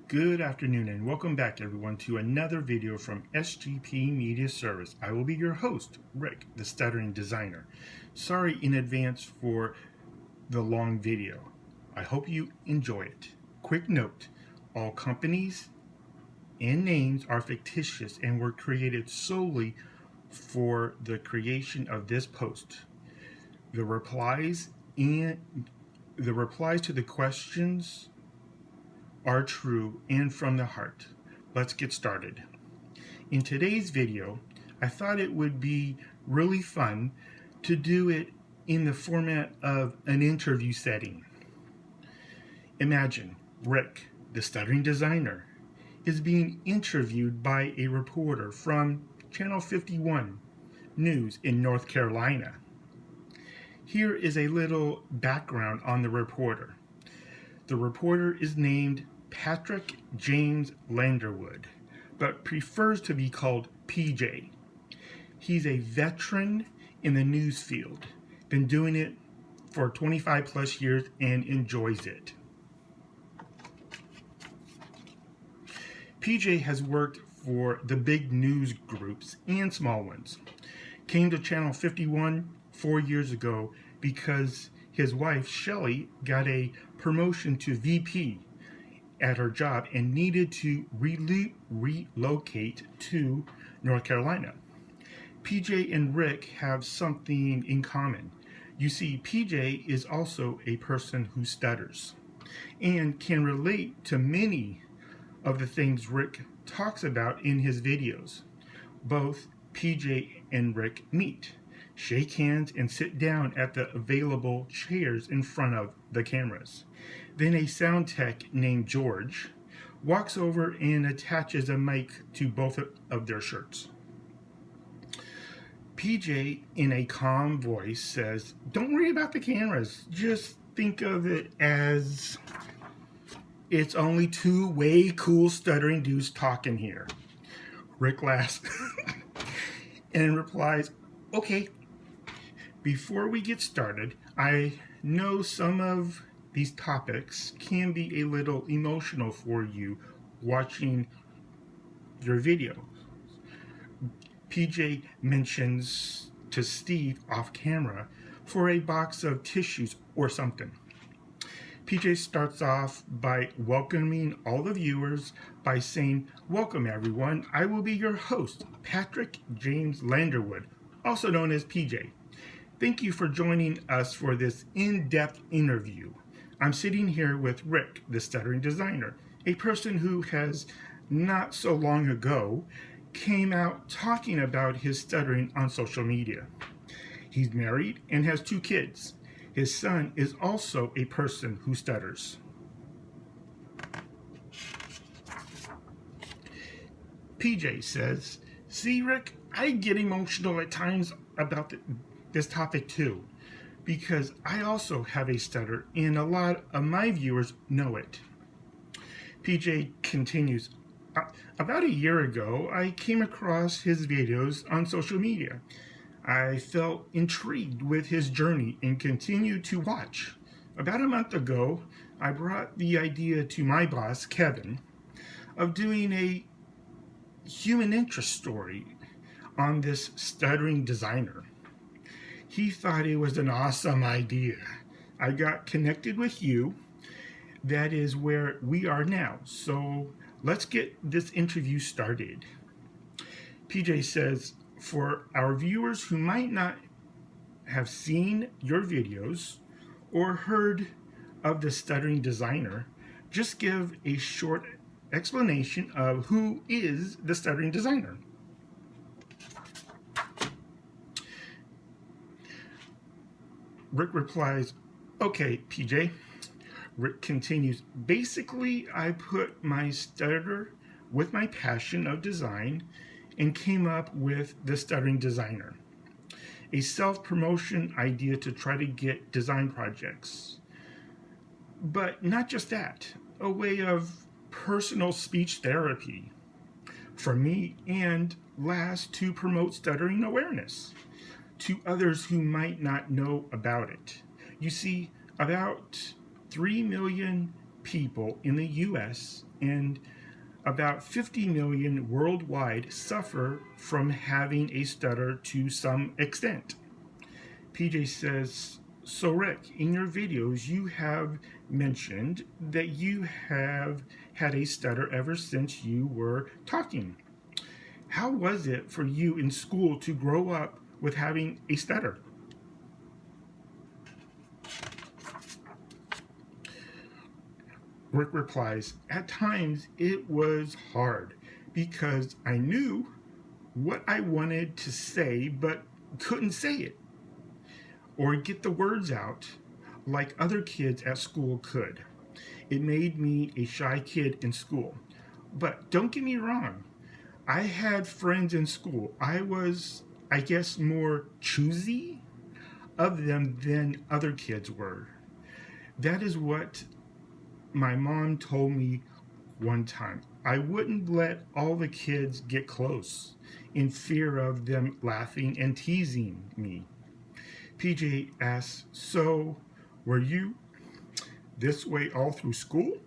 Good afternoon and welcome back everyone to another video from SGP Media Service. I will be your host, Rick, the Stuttering Designer. Sorry in advance for the long video. I hope you enjoy it. Quick note, all companies and names are fictitious and were created solely for the creation of this post. The replies to the questions are true and from the heart. Let's get started. In today's video, I thought it would be really fun to do it in the format of an interview setting. Imagine Rick, the Stuttering Designer, is being interviewed by a reporter from Channel 51 News in North Carolina. Here is a little background on the reporter. The reporter is named Patrick James Landerwood, but prefers to be called PJ. He's a veteran in the news field, been doing it for 25 plus years and enjoys it. PJ has worked for the big news groups and small ones. Came to Channel 51 4 years ago because his wife, Shelley, got a promotion to VP at her job and needed to relocate to North Carolina. PJ and Rick have something in common. You see, PJ is also a person who stutters and can relate to many of the things Rick talks about in his videos. Both PJ and Rick meet, shake hands, and sit down at the available chairs in front of the cameras. Then a sound tech named George walks over and attaches a mic to both of their shirts. PJ, in a calm voice, says, "Don't worry about the cameras. Just think of it as it's only two way cool stuttering dudes talking here." Rick laughs and replies, "Okay." Before we get started, I know some of these topics can be a little emotional for you watching your video. PJ mentions to Steve off camera for a box of tissues or something. PJ starts off by welcoming all the viewers by saying, "Welcome everyone, I will be your host, Patrick James Landerwood, also known as PJ. Thank you for joining us for this in-depth interview. I'm sitting here with Rick, the Stuttering Designer, a person who has not so long ago came out talking about his stuttering on social media. He's married and has 2 kids. His son is also a person who stutters." PJ says, "See, Rick, I get emotional at times about this topic too, because I also have a stutter and a lot of my viewers know it." PJ continues, "About a year ago, I came across his videos on social media. I felt intrigued with his journey and continued to watch. About a month ago, I brought the idea to my boss, Kevin, of doing a human interest story on this stuttering designer. He thought it was an awesome idea. I got connected with you. That is where we are now. So let's get this interview started." PJ says, "For our viewers who might not have seen your videos or heard of the Stuttering Designer, just give a short explanation of who is the Stuttering Designer." Rick replies, "Okay, PJ." Rick continues, "Basically, I put my stutter with my passion of design and came up with the Stuttering Designer, a self-promotion idea to try to get design projects. But not just that, a way of personal speech therapy for me and last to promote stuttering awareness to others who might not know about it. You see, about 3 million people in the US and about 50 million worldwide suffer from having a stutter to some extent. PJ says, so Rick, in your videos, you have mentioned that you have had a stutter ever since you were talking. How was it for you in school to grow up with having a stutter? Rick replies, at times it was hard because I knew what I wanted to say but couldn't say it or get the words out like other kids at school could. It made me a shy kid in school. But don't get me wrong, I had friends in school. I was, I guess, more choosy of them than other kids were. That is what my mom told me one time. I wouldn't let all the kids get close in fear of them laughing and teasing me. PJ asks, so were you this way all through school?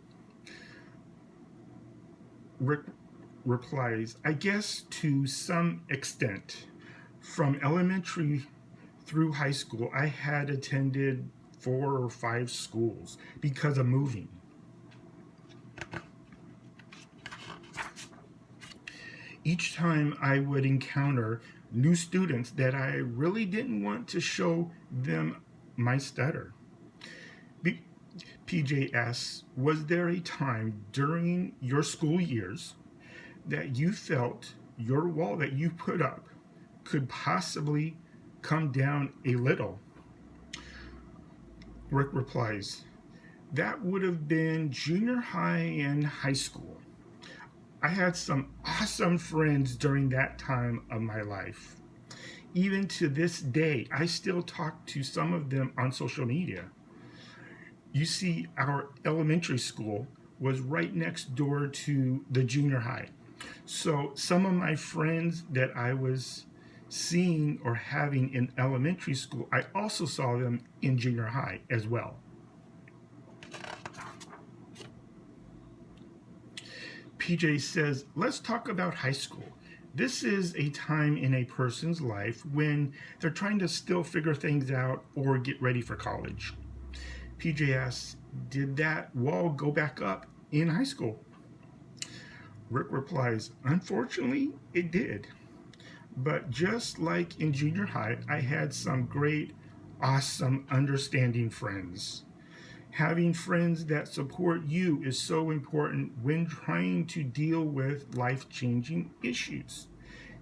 Rick replies, I guess to some extent. From elementary through high school, I had attended 4 or 5 schools because of moving. Each time I would encounter new students that I really didn't want to show them my stutter. PJ asks, was there a time during your school years that you felt your wall that you put up could possibly come down a little? Rick replies, that would have been junior high and high school. I had some awesome friends during that time of my life. Even to this day, I still talk to some of them on social media. You see, our elementary school was right next door to the junior high. So some of my friends that I was seeing or having in elementary school, I also saw them in junior high as well. PJ says, let's talk about high school. This is a time in a person's life when they're trying to still figure things out or get ready for college. PJ asks, did that wall go back up in high school? Rick replies, unfortunately, it did. But just like in junior high, I had some great, awesome, understanding friends. Having friends that support you is so important when trying to deal with life-changing issues.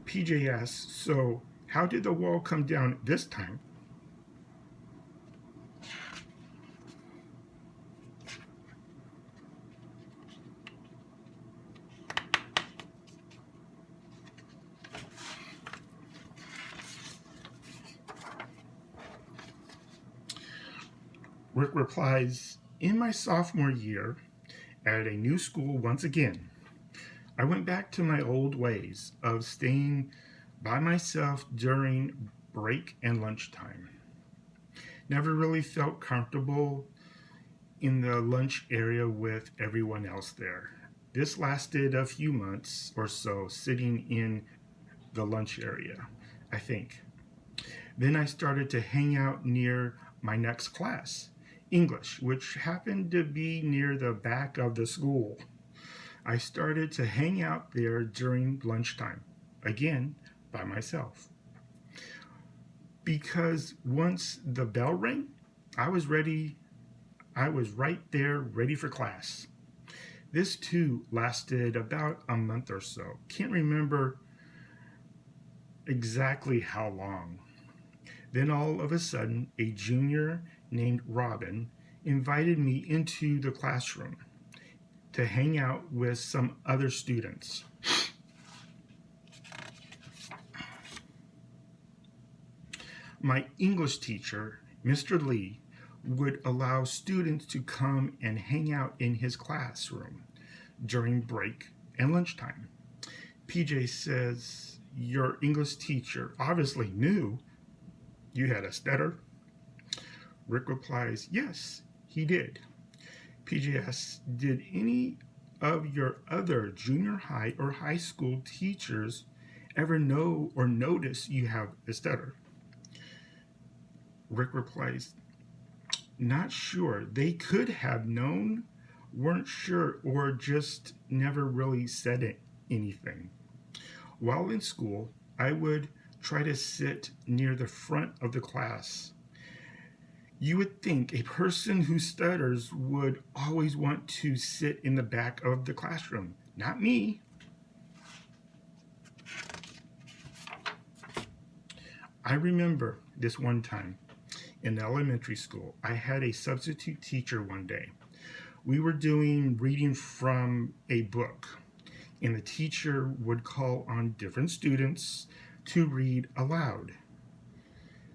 PJ asks, so how did the wall come down this time? Rick replies, in my sophomore year, at a new school once again, I went back to my old ways of staying by myself during break and lunchtime. Never really felt comfortable in the lunch area with everyone else there. This lasted a few months or so, sitting in the lunch area, I think. Then I started to hang out near my next class, English, which happened to be near the back of the school. I started to hang out there during lunchtime, again, by myself. Because once the bell rang, I was ready. I was right there, ready for class. This too lasted about a month or so. Can't remember exactly how long. Then all of a sudden, a junior named Robin invited me into the classroom to hang out with some other students. My English teacher, Mr. Lee, would allow students to come and hang out in his classroom during break and lunchtime. PJ says, your English teacher obviously knew you had a stutter. Rick replies, yes, he did. PJ asks, did any of your other junior high or high school teachers ever know or notice you have a stutter? Rick replies, not sure. They could have known, weren't sure, or just never really said anything. While in school, I would try to sit near the front of the class. You would think a person who stutters would always want to sit in the back of the classroom. Not me. I remember this one time in elementary school. I had a substitute teacher one day. We were doing reading from a book, and the teacher would call on different students to read aloud.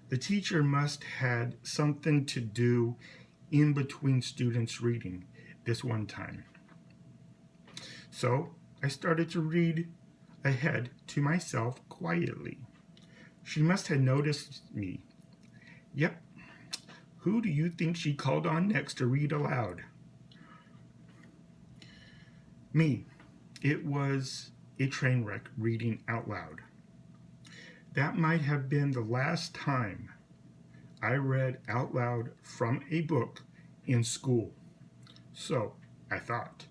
The teacher must had something to do in between students reading this one time. So I started to read ahead to myself quietly. She must have noticed me. Yep. Who do you think she called on next to read aloud? Me. It was a train wreck reading out loud. That might have been the last time I read out loud from a book in school. So I thought.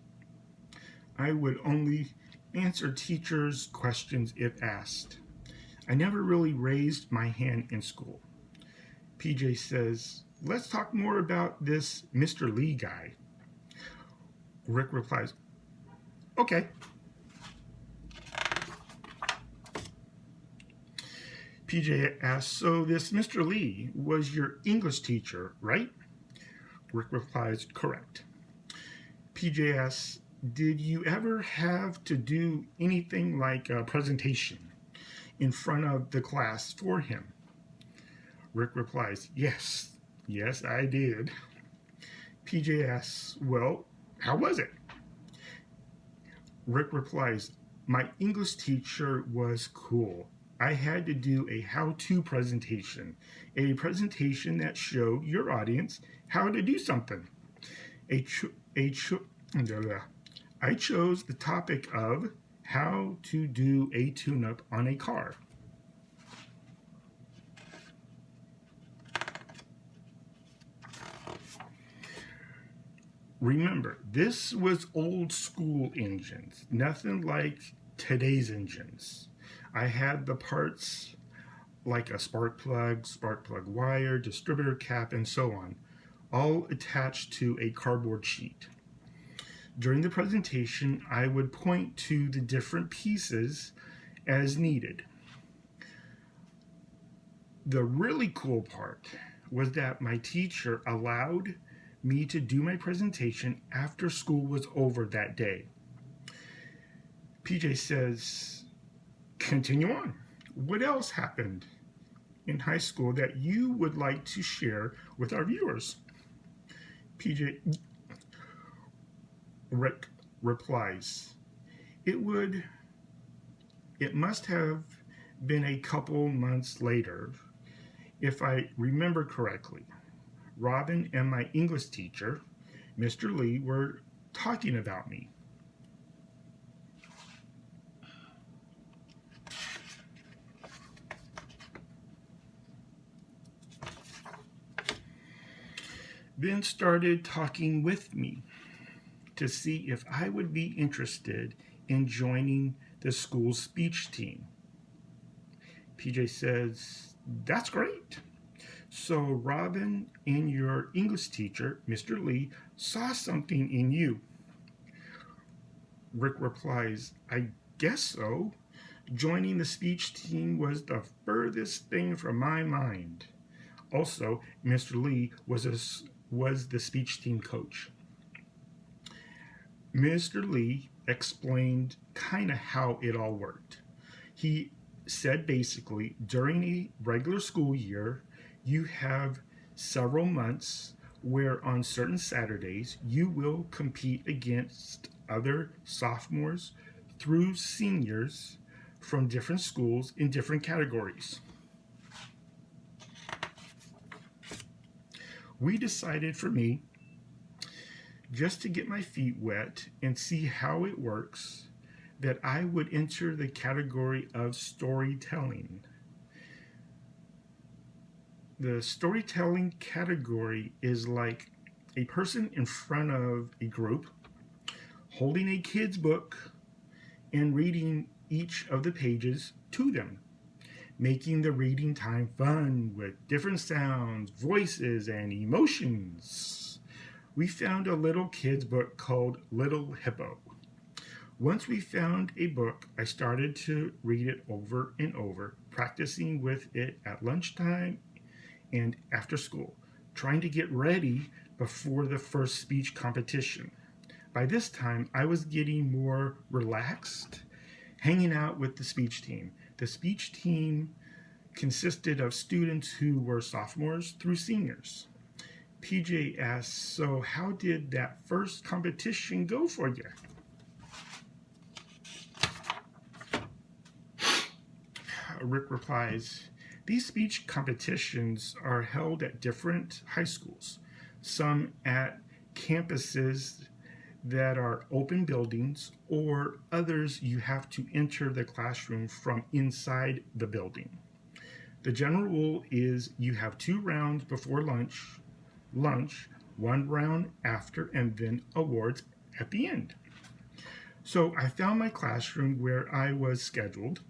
I would only answer teachers' questions if asked. I never really raised my hand in school. PJ says, let's talk more about this Mr. Lee guy. Rick replies, okay. PJ asks, so this Mr. Lee was your English teacher, right? Rick replies, correct. PJ asks, did you ever have to do anything like a presentation in front of the class for him? Rick replies, yes, I did. PJ asks, well, how was it? Rick replies, my English teacher was cool. I had to do a how-to presentation, a presentation that showed your audience how to do something. I chose the topic of how to do a tune-up on a car. Remember, this was old school engines, nothing like today's engines. I had the parts like a spark plug wire, distributor cap, and so on, all attached to a cardboard sheet. During the presentation, I would point to the different pieces as needed. The really cool part was that my teacher allowed me to do my presentation after school was over that day. PJ says, continue on. What else happened in high school that you would like to share with our viewers? Rick replies, it must have been a couple months later, if I remember correctly. Robin and my English teacher, Mr. Lee, were talking about me. Then started talking with me to see if I would be interested in joining the school's speech team. PJ says, that's great. So Robin and your English teacher, Mr. Lee, saw something in you. Rick replies, I guess so. Joining the speech team was the furthest thing from my mind. Also, Mr. Lee was the speech team coach. Mr. Lee explained kind of how it all worked. He said basically, during a regular school year, you have several months where on certain Saturdays you will compete against other sophomores through seniors from different schools in different categories. We decided for me just to get my feet wet and see how it works, that I would enter the category of storytelling. The storytelling category is like a person in front of a group holding a kid's book and reading each of the pages to them, making the reading time fun with different sounds, voices, and emotions. We found a little kid's book called Little Hippo. Once we found a book, I started to read it over and over, practicing with it at lunchtime and after school, trying to get ready before the first speech competition. By this time, I was getting more relaxed, hanging out with the speech team. The speech team consisted of students who were sophomores through seniors. PJ asks, so how did that first competition go for you? Rick replies, these speech competitions are held at different high schools, some at campuses that are open buildings, or others you have to enter the classroom from inside the building. The general rule is you have 2 rounds before lunch, 1 round after, and then awards at the end. So I found my classroom where I was scheduled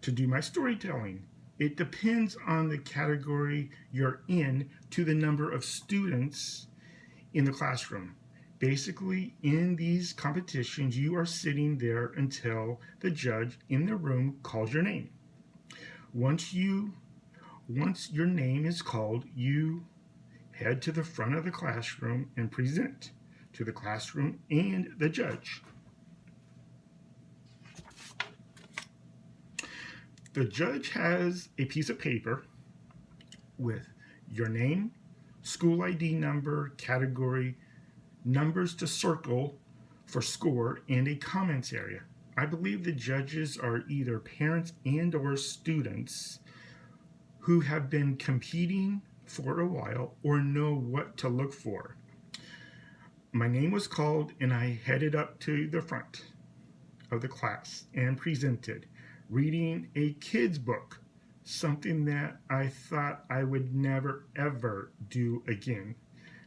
to do my storytelling. It depends on the category you're in to the number of students in the classroom. Basically, in these competitions, you are sitting there until the judge in the room calls your name. Once your name is called, you head to the front of the classroom and present to the classroom and the judge. The judge has a piece of paper with your name, school ID number, category, numbers to circle for score, and a comments area. I believe the judges are either parents and or students who have been competing for a while or know what to look for. My name was called and I headed up to the front of the class and presented, reading a kid's book, something that I thought I would never ever do again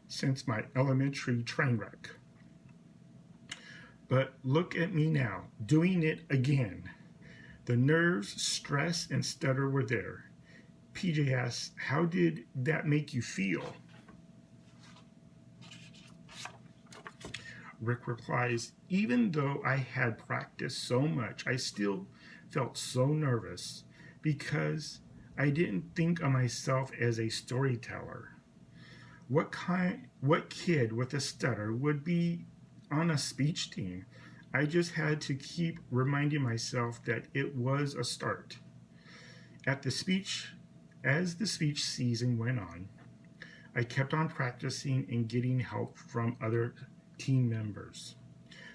since my elementary train wreck. But look at me now, doing it again. The nerves, stress, and stutter were there. PJ asks, how did that make you feel? Rick replies, even though I had practiced so much, I still felt so nervous because I didn't think of myself as a storyteller. What kid with a stutter would be on a speech team? I just had to keep reminding myself that it was a start. As the speech season went on, I kept on practicing and getting help from other team members.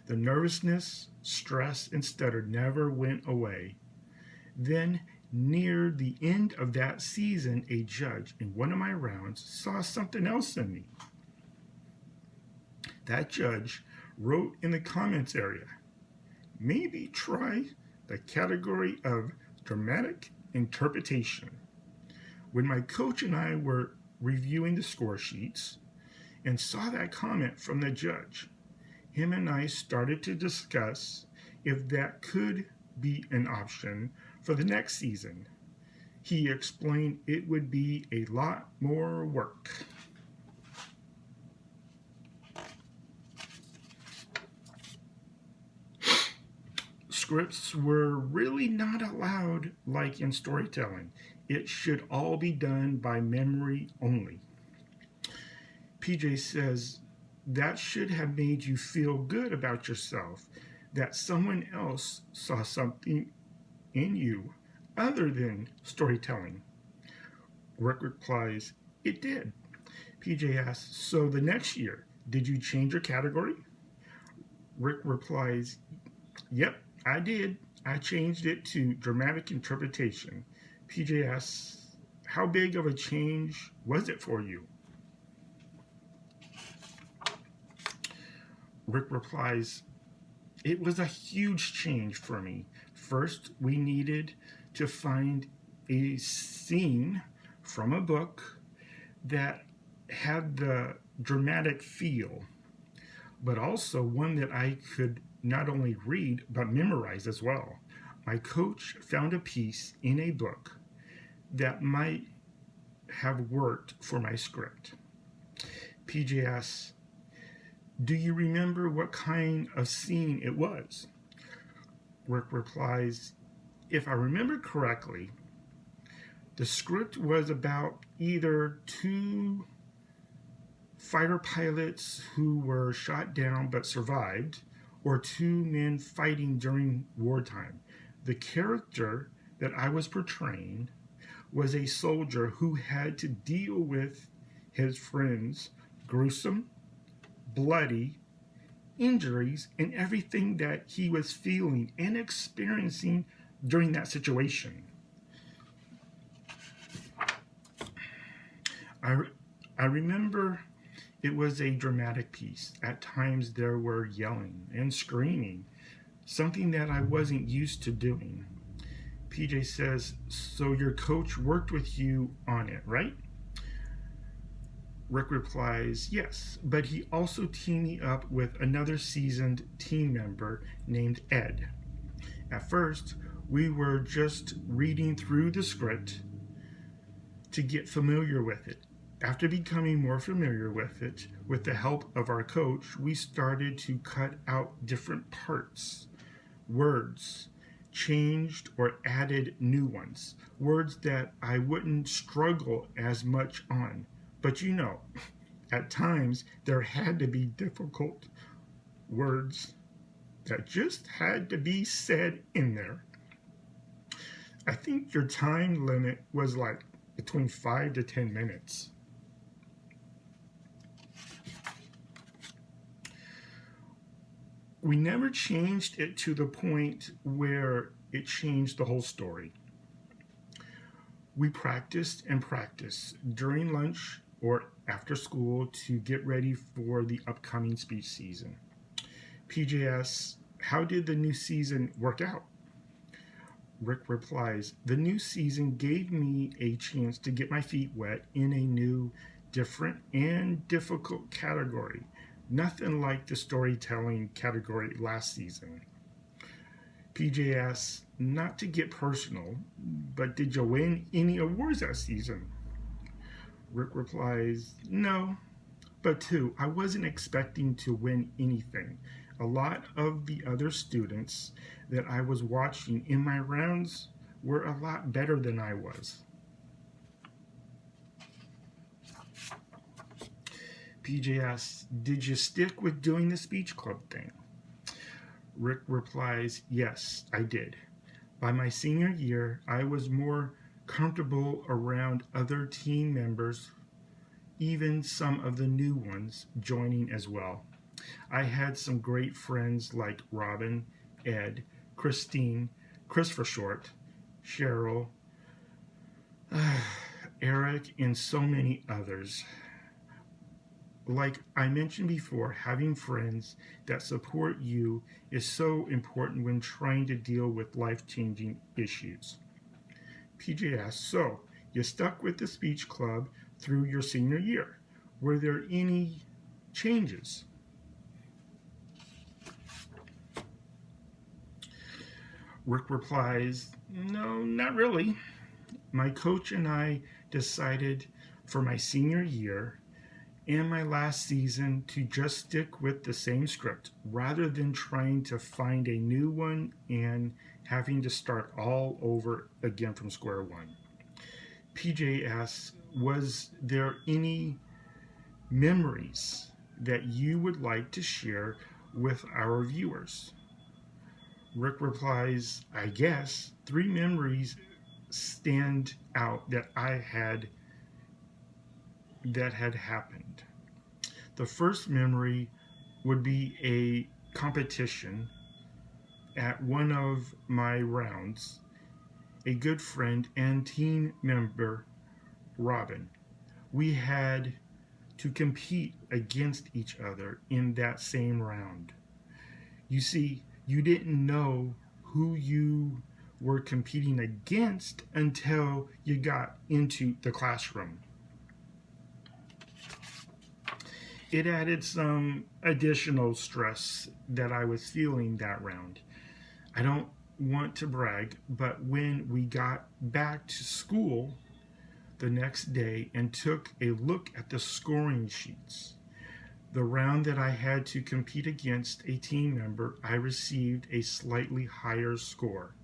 The nervousness, stress, and stutter never went away. Then, near the end of that season, a judge in one of my rounds saw something else in me. That judge wrote in the comments area, maybe try the category of dramatic interpretation. When my coach and I were reviewing the score sheets and saw that comment from the judge, him and I started to discuss if that could be an option for the next season. He explained it would be a lot more work. Scripts were really not allowed like in storytelling. It should all be done by memory only. PJ says that should have made you feel good about yourself, that someone else saw something in you other than storytelling. Rick replies, it did. PJ asks, so the next year, did you change your category? Rick replies, yep, I did. I changed it to dramatic interpretation. PJ asks, how big of a change was it for you? Rick replies, it was a huge change for me. First, we needed to find a scene from a book that had the dramatic feel, but also one that I could not only read but memorize as well. My coach found a piece in a book that might have worked for my script. PJ asks, do you remember what kind of scene it was? Rick replies, if I remember correctly, the script was about either two fighter pilots who were shot down but survived, or two men fighting during wartime. The character that I was portraying was a soldier who had to deal with his friends' gruesome, bloody injuries and everything that he was feeling and experiencing during that situation. I remember it was a dramatic piece. At times there were yelling and screaming, something that I wasn't used to doing. PJ says, so your coach worked with you on it, right? Rick replies, yes, but he also teamed me up with another seasoned team member named Ed. At first, we were just reading through the script to get familiar with it. After becoming more familiar with it, with the help of our coach, we started to cut out different parts, words, changed or added new ones, words that I wouldn't struggle as much on. But you know, at times there had to be difficult words that just had to be said in there. I think your time limit was like between 5 to 10 minutes. We never changed it to the point where it changed the whole story. We practiced and practiced during lunch or after school to get ready for the upcoming speech season. PJ asks, how did the new season work out? Rick replies, the new season gave me a chance to get my feet wet in a new, different, and difficult category. Nothing like the storytelling category last season. PJ asks, not to get personal, but did you win any awards that season? Rick replies, no, but two, I wasn't expecting to win anything. A lot of the other students that I was watching in my rounds were a lot better than I was. PJ asks, did you stick with doing the speech club thing? Rick replies, yes, I did. By my senior year, I was more comfortable around other team members, even some of the new ones joining as well. I had some great friends like Robin, Ed, Christine, Chris for short, Cheryl, Eric, and so many others. Like I mentioned before, having friends that support you is so important when trying to deal with life-changing issues. PJ asks, so you stuck with the speech club through your senior year. Were there any changes? Rick replies, no, not really. My coach and I decided for my senior year and my last season to just stick with the same script rather than trying to find a new one and having to start all over again from square one. PJ asks, was there any memories that you would like to share with our viewers? Rick replies, I guess 3 memories stand out that had happened. The first memory would be a competition at one of my rounds. A good friend and team member, Robin, we had to compete against each other in that same round. You see, you didn't know who you were competing against until you got into the classroom. It added some additional stress that I was feeling that round. I don't want to brag, but when we got back to school the next day and took a look at the scoring sheets, the round that I had to compete against a team member, I received a slightly higher score.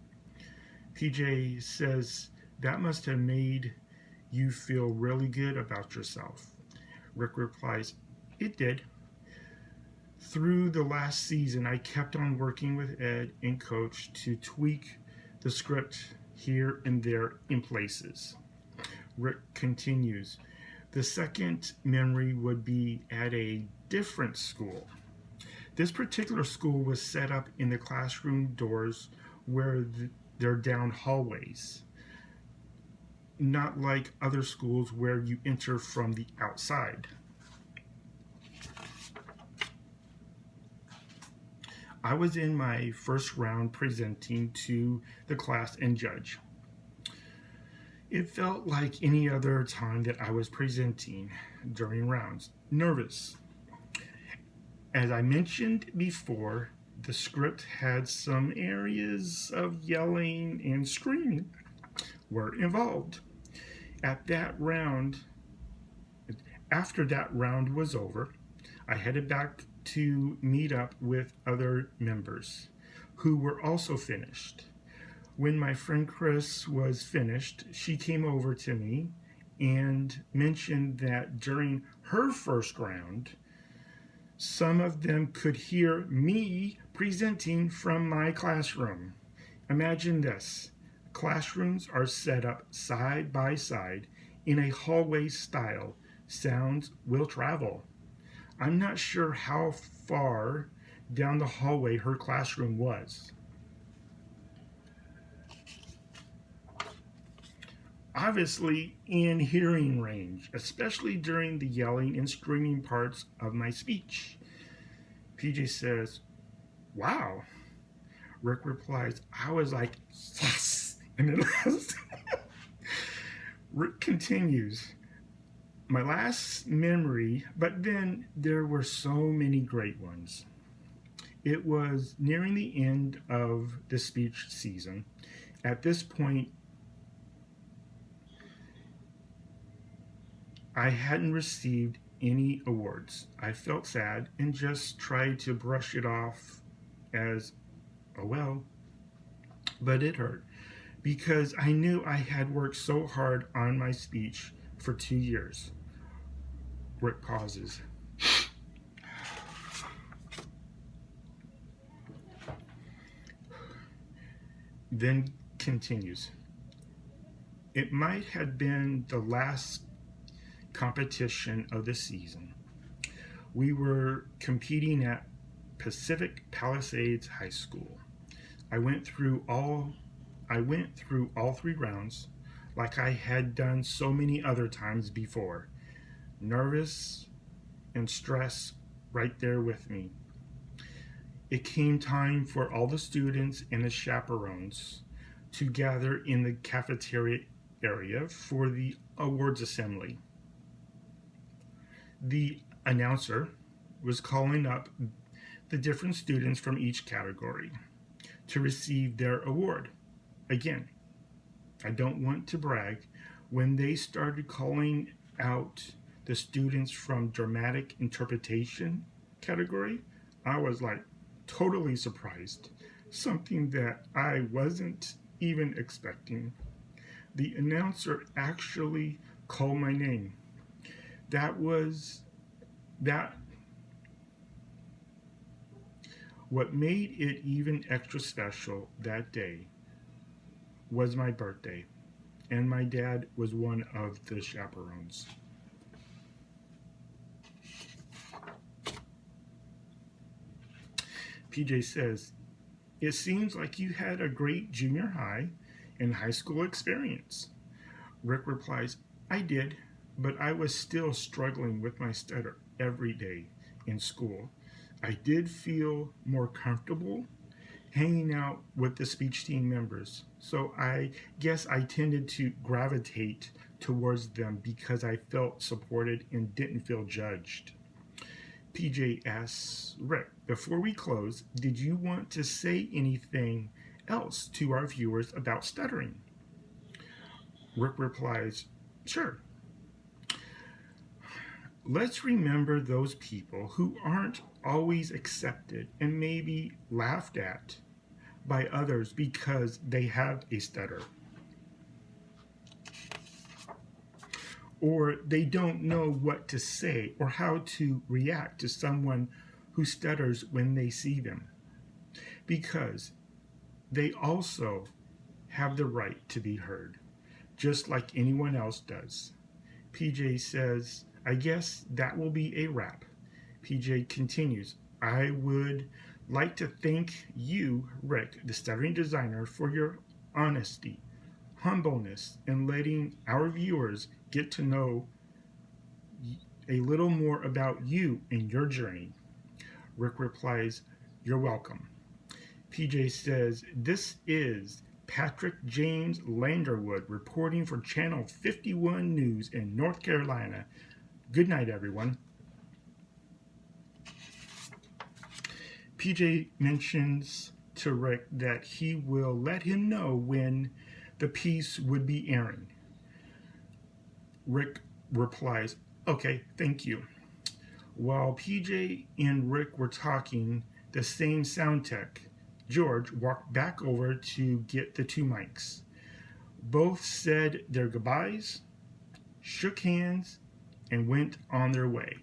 PJ says that must have made you feel really good about yourself. Rick replies, it did. Through the last season, I kept on working with Ed and Coach to tweak the script here and there in places. Rick continues, the second memory would be at a different school. This particular school was set up in the classroom doors where they're down hallways, not like other schools where you enter from the outside. I was in my first round presenting to the class and judge. It felt like any other time that I was presenting during rounds. Nervous. As I mentioned before, the script had some areas of yelling and screaming were involved. After that round was over, I headed back to meet up with other members who were also finished. When my friend Chris was finished, she came over to me and mentioned that during her first round, some of them could hear me presenting from my classroom. Imagine this. Classrooms are set up side by side in a hallway style. Sounds will travel. I'm not sure how far down the hallway her classroom was. Obviously in hearing range, especially during the yelling and screaming parts of my speech. PJ says, wow. Rick replies, I was like, yes. And then Rick continues, my last memory, but then there were so many great ones. It was nearing the end of the speech season. At this point, I hadn't received any awards. I felt sad and just tried to brush it off as, oh well. But it hurt because I knew I had worked so hard on my speech for 2 years. Rick pauses. Then continues. It might have been the last competition of the season. We were competing at Pacific Palisades High School. I went through all 3 rounds like I had done so many other times before. Nervous and stress right there with me. It came time for all the students and the chaperones to gather in the cafeteria area for the awards assembly. The announcer was calling up the different students from each category to receive their award. Again, I don't want to brag. When they started calling out the students from dramatic interpretation category, I was like totally surprised. Something that I wasn't even expecting. The announcer actually called my name. What made it even extra special that day was my birthday, and my dad was one of the chaperones. PJ says, it seems like you had a great junior high and high school experience. Rick replies, I did. but I was still struggling with my stutter every day in school. I did feel more comfortable hanging out with the speech team members, so I guess I tended to gravitate towards them because I felt supported and didn't feel judged. PJ asks Rick, before we close, did you want to say anything else to our viewers about stuttering? Rick replies, sure. Let's remember those people who aren't always accepted and maybe laughed at by others because they have a stutter, or they don't know what to say or how to react to someone who stutters when they see them, because they also have the right to be heard, just like anyone else does. PJ says, I guess that will be a wrap. PJ continues, I would like to thank you, Rick, the stuttering designer, for your honesty, humbleness, and letting our viewers get to know a little more about you and your journey. Rick replies, you're welcome. PJ says, this is Patrick James Landerwood reporting for Channel 51 News in North Carolina. Good night, everyone. PJ mentions to Rick that he will let him know when the piece would be airing. Rick replies, okay, thank you. While PJ and Rick were talking, the same sound tech, George, walked back over to get the two mics. Both said their goodbyes, shook hands, and went on their way.